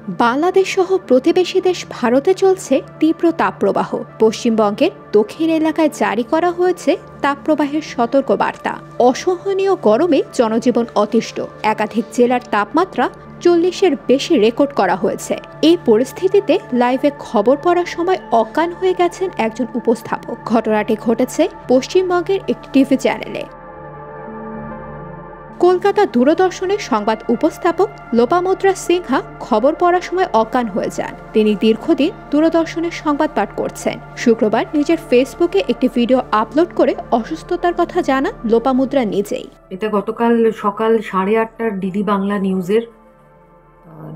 বাংলাদেশ সহ প্রতিবেশী দেশ ভারতে চলছে তীব্র তাপপ্রবাহ। পশ্চিমবঙ্গের দক্ষিণ এলাকায় জারি করা হয়েছে তাপপ্রবাহের সতর্কবার্তা। অসহনীয় গরমে জনজীবন অতিষ্ঠ। একাধিক জেলার তাপমাত্রা 40-এর বেশি রেকর্ড করা হয়েছে। এই পরিস্থিতিতে লাইভে খবর পড়ার সময় অজ্ঞান হয়ে গেছেন একজন উপস্থাপক। ঘটনাটি ঘটেছে পশ্চিমবঙ্গের একটি টিভি চ্যানেলে। কলকাতা দূরদর্শনের সংবাদ উপস্থাপক লোপামুদ্রা সিনহা খবর পড়ার সময় অজ্ঞান হয়ে যান। তিনি দীর্ঘদিন দূরদর্শনের সংবাদ পাঠ করছেন। শুক্রবার নিজের ফেসবুকে একটি ভিডিও আপলোড করে অসুস্থতার কথা জানান লোপামুদ্রা নিজেই। এটা গতকাল সকাল 8:30টার ডিডি বাংলা নিউজের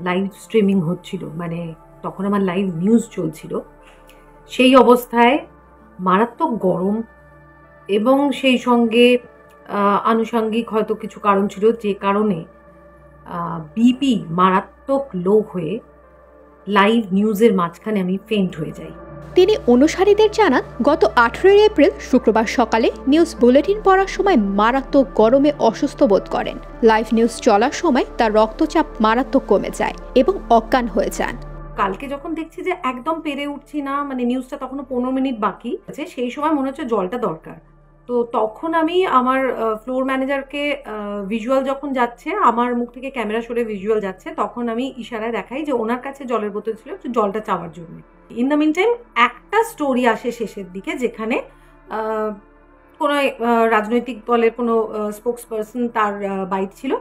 লাইভ স্ট্রিমিং হচ্ছিল, মানে তখন আমার লাইভ নিউজ চলছিল। সেই অবস্থায় মারাত্মক গরম এবং সেই সঙ্গে আনুষঙ্গিক হয়তো কিছু কারণ ছিল, যে কারণে বিপি মারাত্মক লো হয়ে লাইভ নিউজের মাঝখানে আমি ফেন্ট হয়ে যাই। তিনি অনুসারীদের জানান, গত 18 এপ্রিল শুক্রবার সকালে নিউজ বুলেটিন পড়ার সময় মারাত্মক গরমে অসুস্থ বোধ করেন। লাইভ নিউজ চলার সময় তার রক্তচাপ মারাত্মক কমে যায় এবং অজ্ঞান হয়ে যান। কালকে যখন দেখছি যে একদম পেরে উঠছি না, মানে নিউজটা তখনও 15 মিনিট বাকি আছে, সেই সময় মনে হচ্ছে জলটা দরকার। তো তখন আমি আমার ফ্লোর ম্যানেজারকে ভিজুয়াল যখন যাচ্ছে, আমার মুখ থেকে ক্যামেরা সরে ভিজুয়াল যাচ্ছে, তখন আমি ইশারায় দেখাই যে ওনার কাছে জলের বোতল ছিল, একটু জলটা চাওয়ার জন্য। ইন দ্য মিন টাইম একটা স্টোরি আসে শেষের দিকে, যেখানে কোনো রাজনৈতিক দলের কোনো স্পোক্স পার্সন তার বাইট ছিল।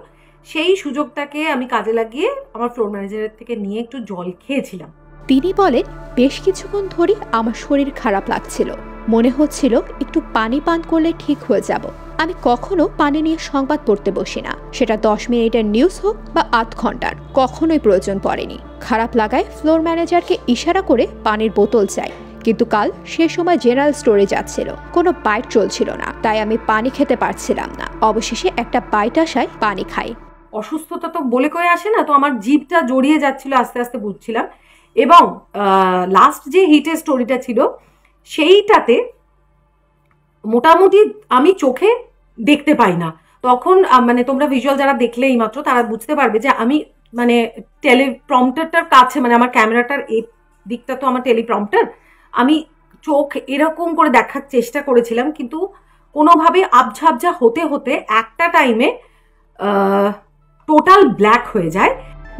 সেই সুযোগটাকে আমি কাজে লাগিয়ে আমার ফ্লোর ম্যানেজারের থেকে নিয়ে একটু জল খেয়েছিলাম। তিনি বলেন, বেশ কিছুক্ষণ ধরে আমার শরীর খারাপ লাগছিল। মনে হচ্ছিল একটু পানি পান করলে ঠিক হয়ে যাব। আমি কখনো পানি নিয়ে সংবাদ পড়তে বসি না, সেটা 10 মিনিটের নিউজ হোক বা আধ ঘন্টার, কখনোই প্রয়োজন পড়েনি। খারাপ লাগায় ফ্লোর ম্যানেজারকে ইশারা করে পানির বোতল চাই, কিন্তু কাল সে সময় জেনারেল স্টোরে যাচ্ছিল, কোনো বাইট চলছিল না, তাই আমি পানি খেতে পারছিলাম না। অবশেষে একটা বাইট আসায় পানি খাই। অসুস্থতা তো বলে কয়ে আসে না, তো আমার জিভটা জড়িয়ে যাচ্ছিল, আস্তে আস্তে বুঝছিলাম। এবং লাস্ট যে হিটের স্টোরিটা ছিল, সেইটাতে মোটামুটি আমি চোখে দেখতে পাই না। তখন মানে তোমরা ভিজুয়াল যারা দেখলে এই মাত্র, তারা বুঝতে পারবে যে আমি মানে টেলিপ্রম্পটারটার কাছে, মানে আমার ক্যামেরাটার এই দিকটা তো আমার টেলিপ্রম্পটার, আমি চোখ এরকম করে দেখার চেষ্টা করেছিলাম, কিন্তু কোনোভাবে আবঝা আবঝা হতে হতে একটা টাইমে টোটাল ব্ল্যাক হয়ে যায়।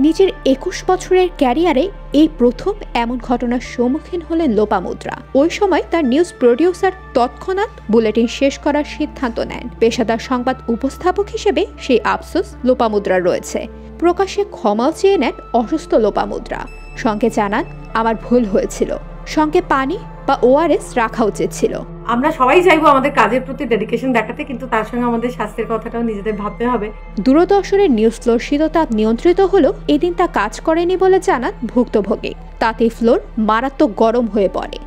নিজের 21 বছরের ক্যারিয়ারে এই প্রথম এমন ঘটনার সম্মুখীন হলেন লোপামুদ্রা। ওই সময় তার নিউজ প্রডিউসার তৎক্ষণাৎ বুলেটিন শেষ করার সিদ্ধান্ত নেন। পেশাদার সংবাদ উপস্থাপক হিসেবে সেই আফসোস লোপামুদ্রার রয়েছে। প্রকাশ্যে ক্ষমাও চেয়ে নেন অসুস্থ লোপামুদ্রা। সঙ্গে জানান, আমার ভুল হয়েছিল, সঙ্গে পানি বা ওআরএস রাখা উচিত ছিল। আমরা সবাই চাইবো আমাদের কাজের প্রতি ডেডিকেশন দেখাতে, কিন্তু তার সঙ্গে আমাদের স্বাস্থ্যের কথাটাও নিজেদের ভাবতে হবে। দূরদর্শনের নিউজ ফ্লোর শীততাপ নিয়ন্ত্রিত হলেও এদিন তা কাজ করেনি বলে জানান ভুক্তভোগী। তাতে ফ্লোর মারাত্মক গরম হয়ে পড়ে।